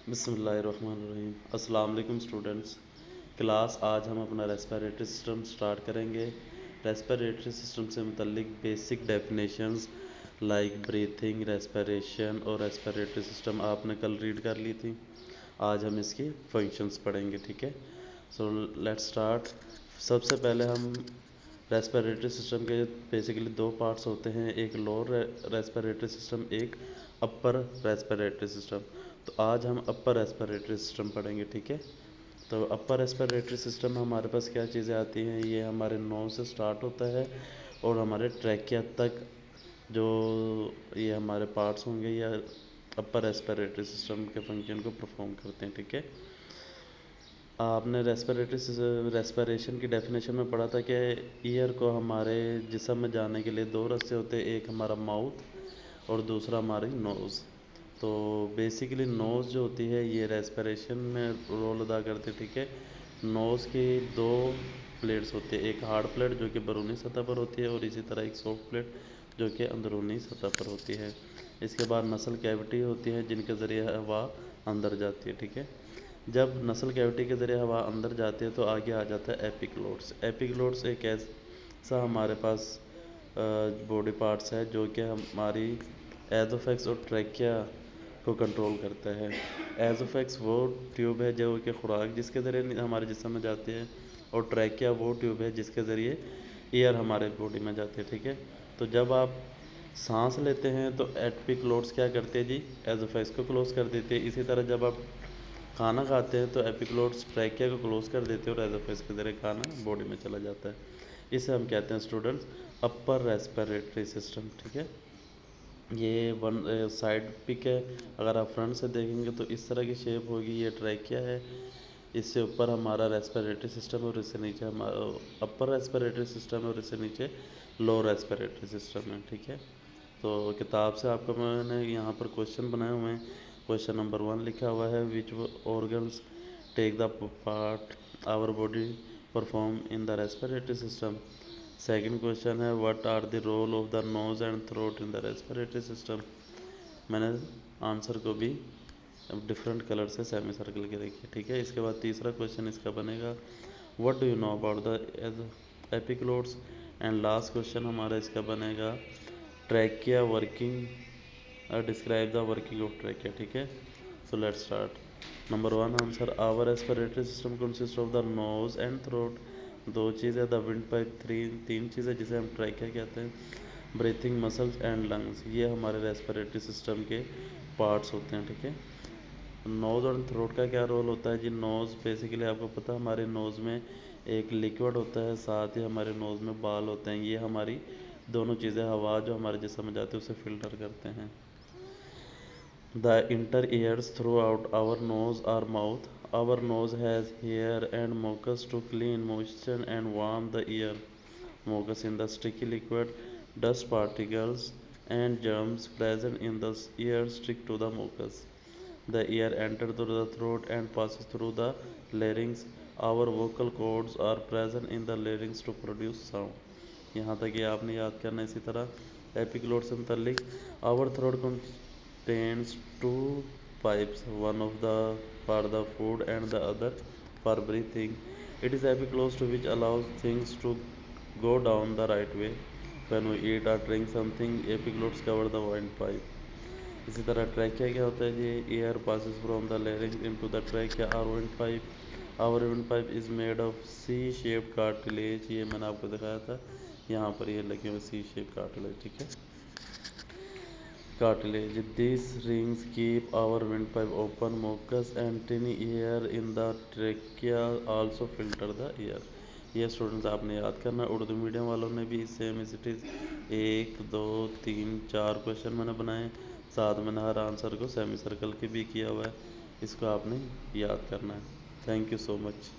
बिस्मिल्लाहिर्रहमानिर्रहीम। अस्सलाम वालेकुम स्टूडेंट्स। क्लास आज हम अपना रेस्पिरेटरी सिस्टम स्टार्ट करेंगे। रेस्पिरेटरी सिस्टम से मुतल्लिक basic definitions like breathing, respiration और रेस्पिरेटरी सिस्टम आपने कल रीड कर ली थी। आज हम इसकी फंक्शंस पढ़ेंगे, ठीक है। So let's start. सबसे पहले हम रेस्पिरेटरी सिस्टम के बेसिकली दो पार्ट्स होते हैं, एक लोअर रेस्पिरेटरी सिस्टम, एक अपर रेस्पिरेटरी सिस्टम। तो आज हम अपर रेस्पिरेटरी सिस्टम पढ़ेंगे, ठीक है। तो अपर रेस्पिरेटरी सिस्टम में हमारे पास क्या चीज़ें आती हैं, ये हमारे नोज से स्टार्ट होता है और हमारे ट्रैकिया तक जो ये हमारे पार्ट्स होंगे या अपर रेस्पिरेटरी सिस्टम के फंक्शन को परफॉर्म करते हैं, ठीक है। आपने रेस्पिरेशन की डेफिनेशन में पढ़ा था कि ईयर को हमारे जिस्म में जाने के लिए दो रास्ते होते हैं, एक हमारा माउथ और दूसरा हमारी नोज़। तो बेसिकली नोज़ जो होती है ये रेस्पिरेशन में रोल अदा करती है, ठीक है। नोज़ की दो प्लेट्स होती है, एक हार्ड प्लेट जो कि बैरूनी सतह पर होती है और इसी तरह एक सॉफ्ट प्लेट जो कि अंदरूनी सतह पर होती है। इसके बाद नसल कैविटी होती है जिनके ज़रिए हवा अंदर जाती है, ठीक है। जब नसल कैविटी के ज़रिए हवा अंदर जाती है तो आगे आ जाता है एपिग्लोट्स। एपिग्लोट्स एक ऐसा हमारे पास बॉडी पार्ट्स है जो कि हमारी एजोफेक्स और ट्रैकिया को कंट्रोल करता है। एजोफेक्स वो ट्यूब है जो कि खुराक जिसके ज़रिए हमारे जिस्म में जाती है और ट्रैकिया वो ट्यूब है जिसके ज़रिए एयर हमारे बॉडी में जाती है, ठीक है। तो जब आप सांस लेते हैं तो एपिग्लोट्स क्या करते हैं जी, एजोफेक्स को क्लोज कर देते हैं। इसी तरह जब आप खाना खाते हैं तो एपिग्लोट्स ट्रैकिया को क्लोज कर देते हैं और एजोफेक्स के ज़रिए खाना बॉडी में चला जाता है। इसे हम कहते हैं स्टूडेंट्स अपर रेस्पिरेटरी सिस्टम, ठीक है। ये वन साइड पिक है। अगर आप फ्रंट से देखेंगे तो इस तरह की शेप होगी, ये ट्रैकिया है, इससे ऊपर हमारा रेस्पिरेटरी सिस्टम और इससे नीचे हमारा अपर रेस्पिरेटरी सिस्टम और इससे नीचे लोअर रेस्पिरेटरी सिस्टम है, ठीक है। तो किताब से आपको मैंने यहाँ पर क्वेश्चन बनाए हुए हैं। क्वेश्चन नंबर 1 लिखा हुआ है, which organs take the part our body perform in the respiratory system. Second question है, what are the role of the nose and throat in the respiratory system. मैंने आंसर को भी डिफरेंट कलर से semi circle के देखिए, ठीक है। इसके बाद तीसरा क्वेश्चन इसका बनेगा, what do you know about the epiglottis. And last question हमारा इसका बनेगा, trachea working, describe the working of trachea, ठीक है। So let's start. Number 1 answer, our respiratory system consist of the nose and throat. दो चीज़ें, the wind pipe तीन चीज़ें जिसे हम ट्रैकिया कहते हैं, ब्रीथिंग मसल्स एंड लंग्स, ये हमारे रेस्पिरेटरी सिस्टम के पार्ट्स होते हैं, ठीक है। नोज़ और थ्रोट का क्या रोल होता है जी। नोज़ बेसिकली आपको पता है हमारे नोज़ में एक लिक्विड होता है, साथ ही हमारे नोज़ में बाल होते हैं, ये हमारी दोनों चीज़ें हवा जो हमारे जिस्म में जाती है उसे फिल्टर करते हैं। The inner ears throughout our nose or mouth. Our nose has hair and mucus to clean, moisten and warm the ear. Mucus in the sticky liquid, dust particles and germs present in the ear stick to the mucus. The air enters through the throat and passes through the larynx. Our vocal cords are present in the larynx to produce sound. यहाँ तक ये आपने याद करना। इसी तरह epiglottis से मुतल्लिक, our throat contains two pipes, one of the for the food and the other for breathing. It is epiclose to which allows things to go down the right way. When we eat or drink something, epiglots cover the windpipe. इसी तरह trachea क्या होता है जी, air passes from the larynx into the trachea or windpipe. Our windpipe is made of C-shaped cartilage. ये मैंने आपको दिखाया था, यहाँ पर ये लगे हुए C-shaped cartilage, ठीक है। Cartilage. These rings keep our windpipe open. Mucus and tiny air in the trachea also filter the air. ये स्टूडेंट्स आपने याद करना है। उर्दू मीडियम वालों ने भी सेम इट 1 2 3 4 क्वेश्चन मैंने बनाए, साथ में हर आंसर को सेमी सर्कल के भी किया हुआ है। इसको आपने याद करना है। Thank you so much.